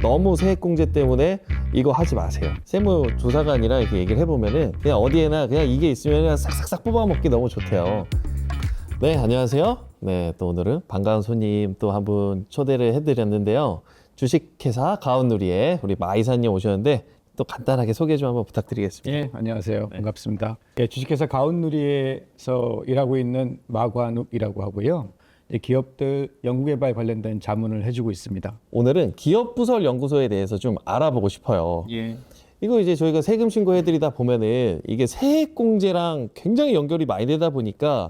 너무 세액공제 때문에 이거 하지 마세요. 세무조사관이랑 이렇게 얘기를 해보면은 그냥 어디에나 그냥 이게 있으면 그냥 싹싹싹 뽑아먹기 너무 좋대요. 네, 안녕하세요. 네, 또 오늘은 반가운 손님 또 한 분 초대를 해드렸는데요. 주식회사 가온누리에 우리 마이사님 오셨는데 또 간단하게 소개 좀 한번 부탁드리겠습니다. 예, 안녕하세요. 반갑습니다. 예, 주식회사 가온누리에서 일하고 있는 마관욱이라고 하고요. 기업들 연구개발 관련된 자문을 해주고 있습니다. 오늘은 기업부설연구소에 대해서 좀 알아보고 싶어요. 예. 이거 이제 저희가 세금 신고해드리다 보면은 이게 세액공제랑 굉장히 연결이 많이 되다 보니까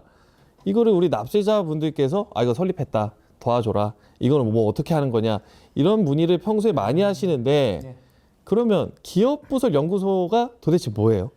이거를 우리 납세자분들께서 이거 설립했다, 도와줘라, 이거는 뭐 어떻게 하는 거냐, 이런 문의를 평소에 많이 하시는데 그러면 기업부설연구소가 도대체 뭐예요?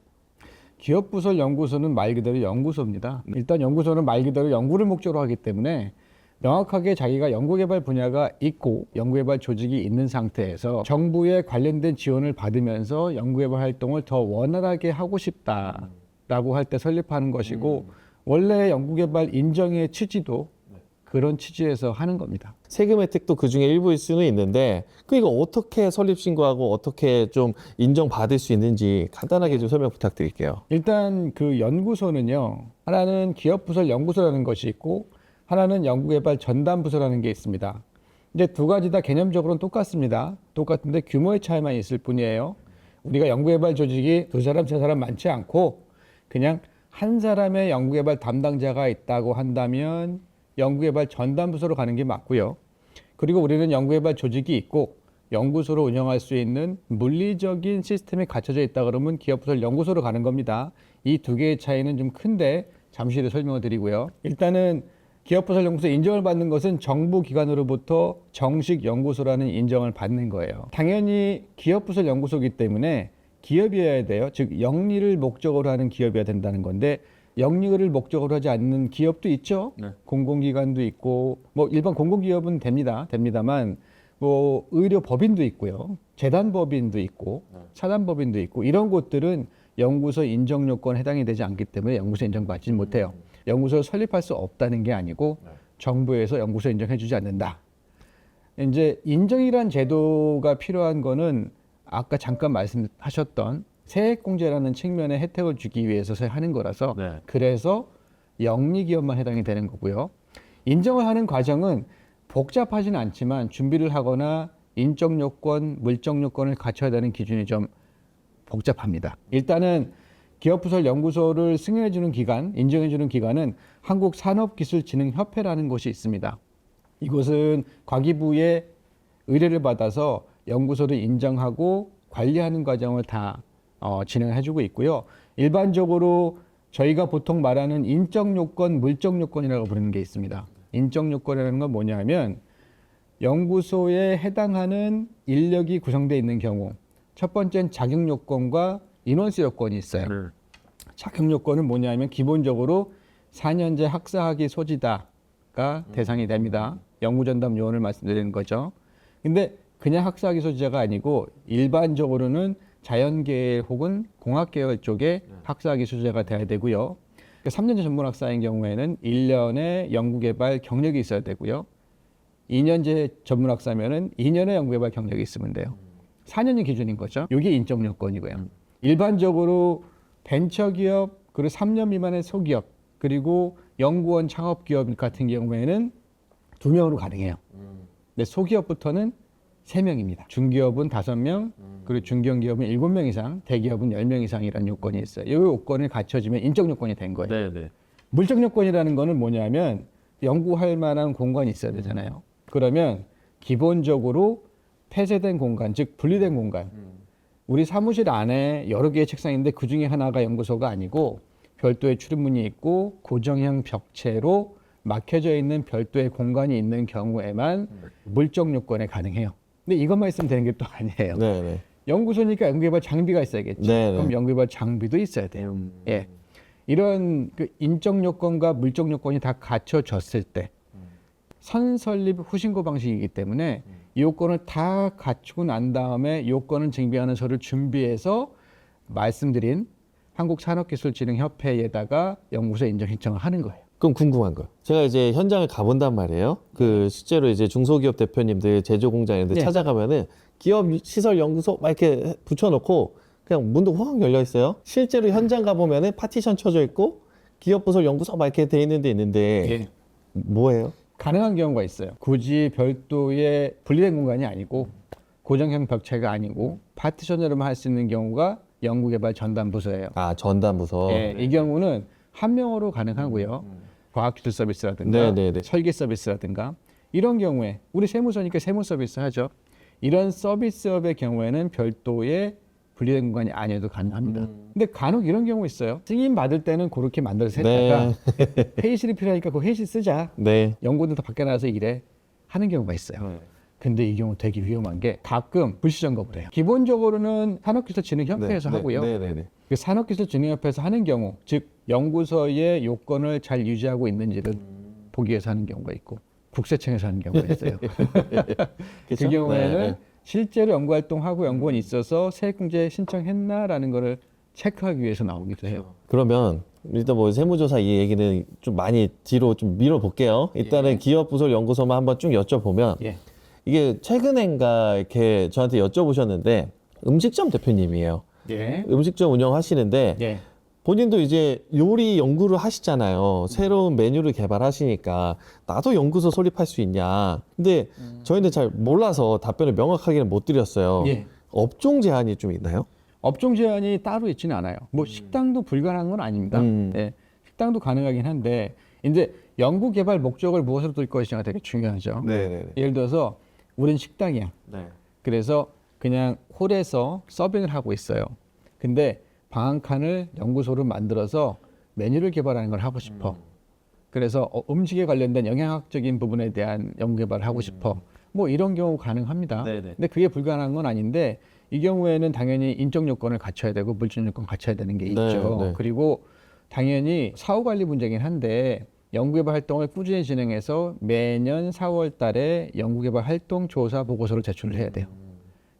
기업부설연구소는 말 그대로 연구소입니다. 일단 연구소는 말 그대로 연구를 목적으로 하기 때문에 명확하게 자기가 연구개발 분야가 있고 연구개발 조직이 있는 상태에서 정부의 관련된 지원을 받으면서 연구개발 활동을 더 원활하게 하고 싶다라고 할 때 설립하는 것이고 원래 연구개발 인정의 취지도 그런 취지에서 하는 겁니다. 세금 혜택도 그 중에 일부일 수는 있는데 이거 어떻게 설립 신고하고 어떻게 좀 인정받을 수 있는지 간단하게 좀 설명 부탁드릴게요. 일단 그 연구소는요, 하나는 기업부설연구소라는 것이 있고 하나는 연구개발 전담부서라는 게 있습니다. 이제 두 가지 다 개념적으로는 똑같습니다. 똑같은데 규모의 차이만 있을 뿐이에요. 우리가 연구개발 조직이 두 사람, 세 사람 많지 않고 그냥 한 사람의 연구개발 담당자가 있다고 한다면 연구개발 전담부서로 가는 게 맞고요. 그리고 우리는 연구개발 조직이 있고 연구소로 운영할 수 있는 물리적인 시스템이 갖춰져 있다 그러면 기업부설연구소로 가는 겁니다. 이 두 개의 차이는 좀 큰데 잠시 후에 설명을 드리고요. 일단은 기업부설연구소 인정을 받는 것은 정부 기관으로부터 정식 연구소라는 인정을 받는 거예요. 당연히 기업부설연구소이기 때문에 기업이어야 돼요. 즉 영리를 목적으로 하는 기업이어야 된다는 건데 영리를 목적으로 하지 않는 기업도 있죠. 네. 공공기관도 있고 뭐 일반 공공기업은 됩니다만 뭐 의료법인도 있고요. 재단법인도 있고 사단법인도 있고 이런 곳들은 연구소 인정 요건에 해당이 되지 않기 때문에 연구소 인정받지 못해요. 연구소를 설립할 수 없다는 게 아니고 정부에서 연구소 인정해주지 않는다. 이제 인정이란 제도가 필요한 거는 아까 잠깐 말씀하셨던 세액공제라는 측면의 혜택을 주기 위해서 하는 거라서 그래서 영리기업만 해당이 되는 거고요. 인정을 하는 과정은 복잡하지는 않지만 준비를 하거나 인적 요건, 물적 요건을 갖춰야 되는 기준이 좀 복잡합니다. 일단은 기업부설연구소를 승인해주는 기관, 인정해주는 기관은 한국산업기술진흥협회라는 곳이 있습니다. 이곳은 과기부의 의뢰를 받아서 연구소를 인정하고 관리하는 과정을 다 진행해주고 있고요. 일반적으로 저희가 보통 말하는 인적 요건, 물적 요건이라고 부르는 게 있습니다. 인적 요건이라는 건 뭐냐면 연구소에 해당하는 인력이 구성되어 있는 경우 첫 번째는 자격 요건과 인원수 요건이 있어요. 자격 요건은 뭐냐면 기본적으로 4년제 학사학위 소지자가 대상이 됩니다. 연구전담 요원을 말씀드리는 거죠. 근데 그냥 학사학위 소지자가 아니고 일반적으로는 자연계열 혹은 공학계열 쪽에 학사학위 소지자가 돼야 되고요. 3년제 전문학사인 경우에는 1년의 연구개발 경력이 있어야 되고요. 2년제 전문학사면은 2년의 연구개발 경력이 있으면 돼요. 4년이 기준인 거죠. 이게 인적 요건이고요. 일반적으로 벤처기업 그리고 3년 미만의 소기업 그리고 연구원 창업기업 같은 경우에는 2명으로 가능해요. 근데 소기업부터는 3명입니다. 중기업은 5명, 그리고 중견기업은 7명 이상, 대기업은 10명 이상이라는 요건이 있어요. 이 요건을 갖춰지면 인적 요건이 된 거예요. 네네. 물적 요건이라는 거는 뭐냐면 연구할 만한 공간이 있어야 되잖아요. 그러면 기본적으로 폐쇄된 공간, 즉 분리된 공간. 우리 사무실 안에 여러 개의 책상인데 그 중에 하나가 연구소가 아니고 별도의 출입문이 있고 고정형 벽체로 막혀져 있는 별도의 공간이 있는 경우에만 물적 요건에 가능해요. 근데 이것만 있으면 되는 게 또 아니에요. 네네. 연구소니까 연구개발 장비가 있어야겠죠. 네네. 그럼 연구개발 장비도 있어야 돼요. 예. 이런 그 인적 요건과 물적 요건이 다 갖춰졌을 때 선설립 후신고 방식이기 때문에 이 요건을 다 갖추고 난 다음에 요건을 증빙하는 서류를 준비해서 말씀드린 한국산업기술진흥협회에다가 연구소 인정 신청을 하는 거예요. 그럼 궁금한 거. 제가 이제 현장을 가본단 말이에요. 그 실제로 이제 중소기업 대표님들 제조 공장인데 네. 찾아가면은 기업 시설 연구소 막 이렇게 붙여놓고 그냥 문도 확 열려 있어요. 실제로 현장 가보면은 파티션 쳐져 있고 기업 부설 연구소 막 이렇게 돼 있는 데 있는데 예. 뭐예요? 가능한 경우가 있어요. 굳이 별도의 분리된 공간이 아니고 고정형 벽체가 아니고 파티션으로만 할 수 있는 경우가 연구개발 전담 부서예요. 아, 전담 부서. 예, 이 경우는 한 명으로 가능하고요. 과학기술 서비스라든가 네네네. 설계 서비스라든가 이런 경우에 우리 세무서니까 세무 서비스 하죠. 이런 서비스업의 경우에는 별도의 분리된 공간이 아니어도 가능합니다. 근데 간혹 이런 경우 있어요. 승인 받을 때는 그렇게 만들어서 했다가 회의실이 필요하니까 그 회의실 쓰자. 네. 연구원들 다 밖에 나가서 일해 하는 경우가 있어요. 근데 이 경우 되게 위험한 게 가끔 불시 점검을 해요. 기본적으로는 산업기술진흥협회에서 하고요. 네네네. 그 산업기술진흥협회에서 하는 경우, 즉 연구소의 요건을 잘 유지하고 있는지를 보기 위해서 하는 경우가 있고 국세청에서 하는 경우가 있어요. 그 그쵸? 경우에는 네, 네. 실제로 연구활동하고 연구원이 있어서 세액공제 신청했나라는 거를 체크하기 위해서 나오기도 해요. 그러면 일단 뭐 세무조사 이 얘기는 좀 많이 뒤로 좀 밀어볼게요. 일단은 기업 부설 연구소만 한번 쭉 여쭤보면 예. 이게 최근엔가 이렇게 저한테 여쭤보셨는데 음식점 대표님이에요. 예. 음식점 운영하시는데 예. 본인도 이제 요리 연구를 하시잖아요. 새로운 메뉴를 개발하시니까 나도 연구소 설립할 수 있냐. 근데 저희는 잘 몰라서 답변을 명확하게는 못 드렸어요. 예. 업종 제한이 좀 있나요? 업종 제한이 따로 있지는 않아요. 뭐 식당도 불가능한 건 아닙니다. 예. 식당도 가능하긴 한데 이제 연구 개발 목적을 무엇으로 둘 것이냐가 되게 중요하죠. 네네네. 예를 들어서 우린 식당이야. 네. 그래서 그냥 홀에서 서빙을 하고 있어요. 근데 방 한 칸을 연구소로 만들어서 메뉴를 개발하는 걸 하고 싶어. 그래서 음식에 관련된 영양학적인 부분에 대한 연구 개발을 하고 싶어. 뭐 이런 경우 가능합니다. 네네. 근데 그게 불가능한 건 아닌데 이 경우에는 당연히 인적 요건을 갖춰야 되고 물질 요건 갖춰야 되는 게 네, 있죠. 네. 그리고 당연히 사후 관리 문제긴 한데 연구개발 활동을 꾸준히 진행해서 매년 4월 달에 연구개발 활동 조사 보고서를 제출을 해야 돼요.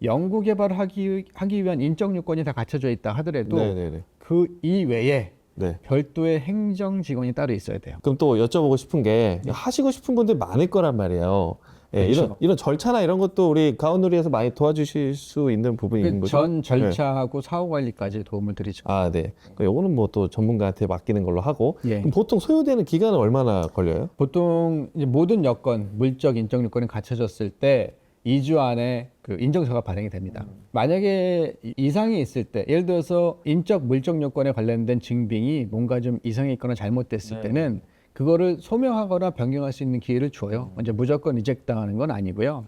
연구개발을 하기 위한 인적 요건이 다 갖춰져 있다 하더라도 네네네. 그 이외에 네. 별도의 행정 직원이 따로 있어야 돼요. 그럼 또 여쭤보고 싶은 게 하시고 싶은 분들 많을 거란 말이에요. 예, 그렇죠. 이런 절차나 이런 것도 우리 가온누리에서 많이 도와주실 수 있는 부분이 있는 거죠? 전 절차하고 사후 관리까지 도움을 드리죠. 아, 네. 요거는 뭐 또 전문가한테 맡기는 걸로 하고. 예. 그럼 보통 소요되는 기간은 얼마나 걸려요? 보통 이제 모든 여건, 물적, 인적 요건이 갖춰졌을 때 2주 안에 그 인정서가 발행이 됩니다. 만약에 이상이 있을 때, 예를 들어서 인적, 물적 요건에 관련된 증빙이 뭔가 좀 이상이 있거나 잘못됐을 때는 그거를 소명하거나 변경할 수 있는 기회를 줘요. 이제 무조건 리젝트 당하는 건 아니고요.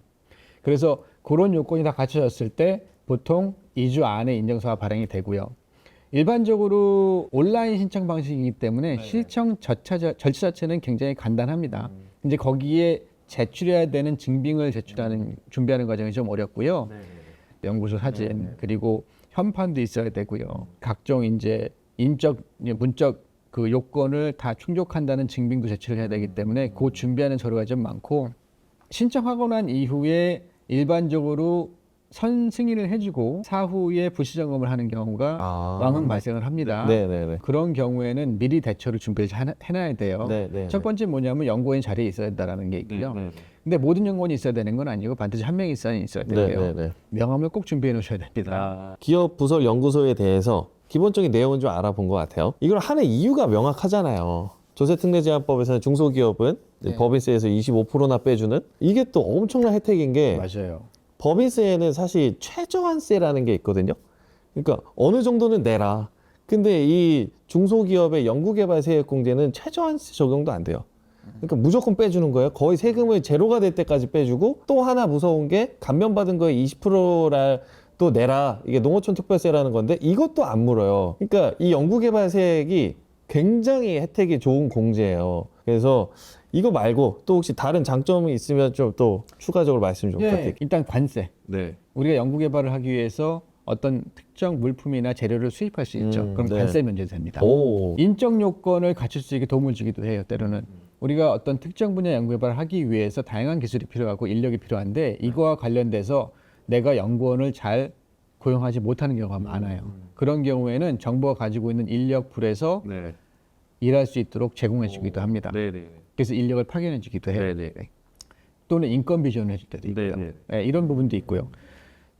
그래서 그런 요건이 다 갖춰졌을 때 보통 2주 안에 인정서가 발행이 되고요. 일반적으로 온라인 신청 방식이기 때문에 신청 절차 자체는 굉장히 간단합니다. 이제 거기에 제출해야 되는 증빙을 준비하는 과정이 좀 어렵고요. 연구소 사진 그리고 현판도 있어야 되고요. 각종 이제 인적, 문적 그 요건을 다 충족한다는 증빙도 제출을 해야 되기 때문에 그 준비하는 서류가 좀 많고 신청하고 난 이후에 일반적으로 선승인을 해주고 사후에 부시 점검을 하는 경우가 왕왕 발생을 합니다. 네네네. 그런 경우에는 미리 대처를 준비를 해놔야 돼요. 네네. 첫 번째 뭐냐면 연구원이 자리에 있어야 된다는 게 있고요. 네네. 근데 모든 연구원이 있어야 되는 건 아니고 반드시 한 명이 있어야 되고요. 네네네. 명함을 꼭 준비해 놓으셔야 됩니다. 기업 부설 연구소에 대해서 기본적인 내용은 좀 알아본 것 같아요. 이걸 하는 이유가 명확하잖아요. 조세특례제한법에서는 중소기업은 네. 법인세에서 25%나 빼주는 이게 또 엄청난 혜택인 게 맞아요. 법인세에는 사실 최저한세라는 게 있거든요. 그러니까 어느 정도는 내라. 근데 이 중소기업의 연구개발세액공제는 최저한세 적용도 안 돼요. 그러니까 무조건 빼주는 거예요. 거의 세금을 제로가 될 때까지 빼주고 또 하나 무서운 게 감면받은 거에 20%라 또 내라. 이게 농어촌 특별세라는 건데 이것도 안 물어요. 그러니까 이 연구개발세액이 굉장히 혜택이 좋은 공제예요. 그래서 이거 말고 또 혹시 다른 장점이 있으면 좀 또 추가적으로 말씀 좀 부탁드릴게요. 일단 관세. 네. 우리가 연구개발을 하기 위해서 어떤 특정 물품이나 재료를 수입할 수 있죠. 그럼 네. 관세 면제됩니다. 오. 인적 요건을 갖출 수 있게 도움을 주기도 해요. 때로는 우리가 어떤 특정 분야 연구개발을 하기 위해서 다양한 기술이 필요하고 인력이 필요한데 이거와 관련돼서 내가 연구원을 잘 고용하지 못하는 경우가 많아요. 그런 경우에는 정부가 가지고 있는 인력풀에서 네. 일할 수 있도록 제공해 주기도 합니다. 네네. 그래서 인력을 파견해 주기도 해요. 네네. 또는 인건비 지원을 해줄 때도 있고요. 네네. 네, 이런 부분도 있고요.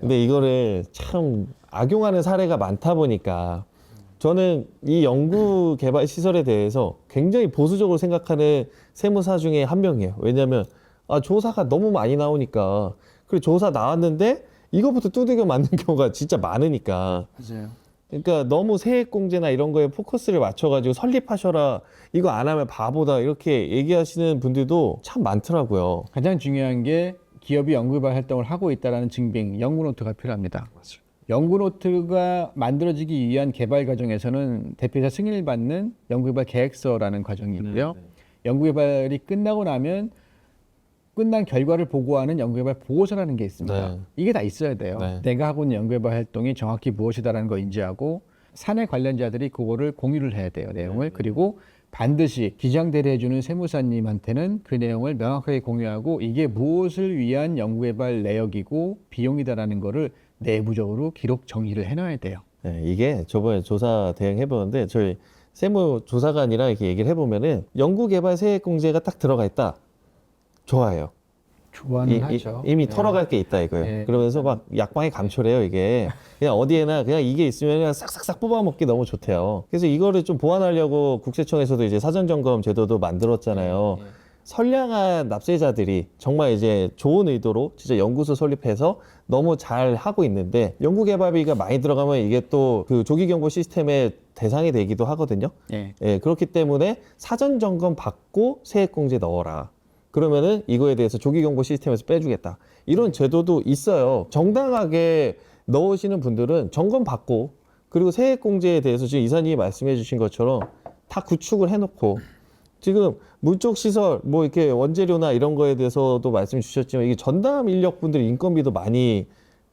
근데 이거를 참 악용하는 사례가 많다 보니까 저는 이 연구 개발 시설에 대해서 굉장히 보수적으로 생각하는 세무사 중에 한 명이에요. 왜냐하면 조사가 너무 많이 나오니까, 그리고 조사 나왔는데 이거부터 두들겨 맞는 경우가 진짜 많으니까. 맞아요. 그러니까 너무 세액공제나 이런 거에 포커스를 맞춰가지고 설립하셔라, 이거 안 하면 바보다, 이렇게 얘기하시는 분들도 참 많더라고요. 가장 중요한 게 기업이 연구개발 활동을 하고 있다는 증빙, 연구노트가 필요합니다. 연구노트가 만들어지기 위한 개발 과정에서는 대표이사 승인을 받는 연구개발 계획서라는 과정이 있고요. 연구개발이 끝나고 나면 끝난 결과를 보고하는 연구개발 보고서라는 게 있습니다. 네. 이게 다 있어야 돼요. 네. 내가 하고 있는 연구개발 활동이 정확히 무엇이다라는 거 인지하고 사내 관련자들이 그거를 공유를 해야 돼요. 내용을. 그리고 반드시 기장 대리해주는 세무사님한테는 그 내용을 명확하게 공유하고 이게 무엇을 위한 연구개발 내역이고 비용이다라는 거를 내부적으로 기록 정리를 해놔야 돼요. 네, 이게 저번에 조사 대행 해보는데 저희 세무조사관이랑 이렇게 얘기를 해보면은 연구개발 세액공제가 딱 들어가 있다. 좋아해요. 좋아는 하죠. 이미 네. 털어갈 게 있다 이거예요. 네. 그러면서 막 약방이 감초래요 이게. 그냥 어디에나 그냥 이게 있으면 그냥 싹싹싹 뽑아먹기 너무 좋대요. 그래서 이거를 좀 보완하려고 국세청에서도 이제 사전점검 제도도 만들었잖아요. 선량한 납세자들이 정말 이제 좋은 의도로 진짜 연구소 설립해서 너무 잘 하고 있는데 연구개발비가 많이 들어가면 이게 또 그 조기경보 시스템의 대상이 되기도 하거든요. 네. 예, 그렇기 때문에 사전점검 받고 세액공제 넣어라. 그러면은 이거에 대해서 조기경보 시스템에서 빼주겠다. 이런 제도도 있어요. 정당하게 넣으시는 분들은 점검 받고, 그리고 세액공제에 대해서 지금 이사님이 말씀해 주신 것처럼 다 구축을 해놓고, 지금 물적 시설 뭐 이렇게 원재료나 이런 거에 대해서도 말씀 주셨지만 이게 전담 인력분들 인건비도 많이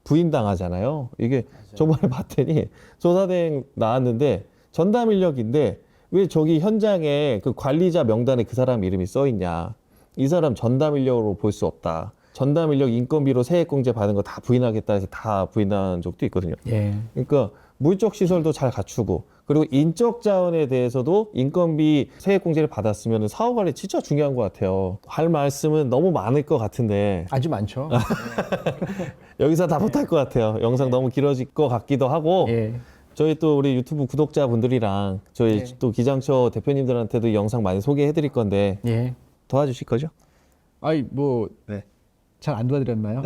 부인당하잖아요. 이게 저번에 봤더니 조사대행 나왔는데 전담 인력인데 왜 저기 현장에 그 관리자 명단에 그 사람 이름이 써 있냐. 이 사람 전담 인력으로 볼 수 없다. 전담 인력 인건비로 세액공제 받은 거 다 부인하겠다 해서 다 부인한 적도 있거든요. 예. 그러니까 물적 시설도 잘 갖추고, 그리고 인적 자원에 대해서도 인건비 세액공제를 받았으면 사업 관리 진짜 중요한 것 같아요. 할 말씀은 너무 많을 것 같은데 아주 많죠. 여기서 다 못할 것 같아요. 영상 너무 길어질 것 같기도 하고. 예. 저희 또 우리 유튜브 구독자분들이랑 저희 또 기장처 대표님들한테도 이 영상 많이 소개해 드릴 건데 예. 도와주실 거죠? 아이 뭐 잘 안 도와드렸나요?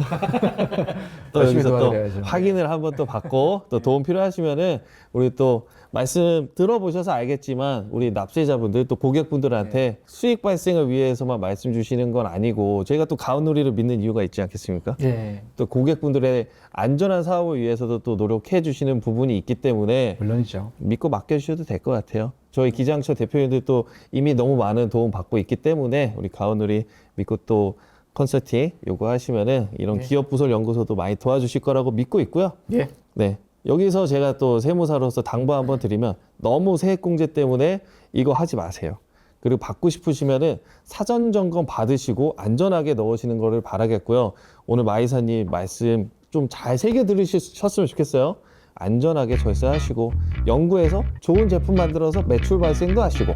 또 열심히 여기서 또 도와드려야죠. 확인을 한번 또 받고 또 도움 필요하시면은 우리 또 말씀 들어보셔서 알겠지만 우리 납세자분들 또 고객분들한테 수익 발생을 위해서만 말씀 주시는 건 아니고 저희가 또 가온누리를 믿는 이유가 있지 않겠습니까? 예. 또 고객분들의 안전한 사업을 위해서도 또 노력해 주시는 부분이 있기 때문에 물론이죠. 믿고 맡겨주셔도 될 것 같아요. 저희 기장처 대표님들도 이미 너무 많은 도움 받고 있기 때문에 우리 가온누리 믿고 또 컨설팅 요구하시면은 이런 기업 부설 연구소도 많이 도와주실 거라고 믿고 있고요. 예. 네. 여기서 제가 또 세무사로서 당부 한번 드리면 너무 세액공제 때문에 이거 하지 마세요. 그리고 받고 싶으시면은 사전 점검 받으시고 안전하게 넣으시는 거를 바라겠고요. 오늘 마이사님 말씀 좀 잘 새겨 들으셨으면 좋겠어요. 안전하게 절세하시고 연구해서 좋은 제품 만들어서 매출 발생도 하시고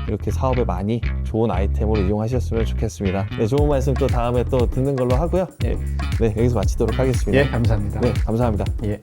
이렇게 사업에 많이 좋은 아이템으로 이용하셨으면 좋겠습니다. 네, 좋은 말씀 또 다음에 또 듣는 걸로 하고요. 네, 여기서 마치도록 하겠습니다. 예, 감사합니다. 네, 감사합니다. 예.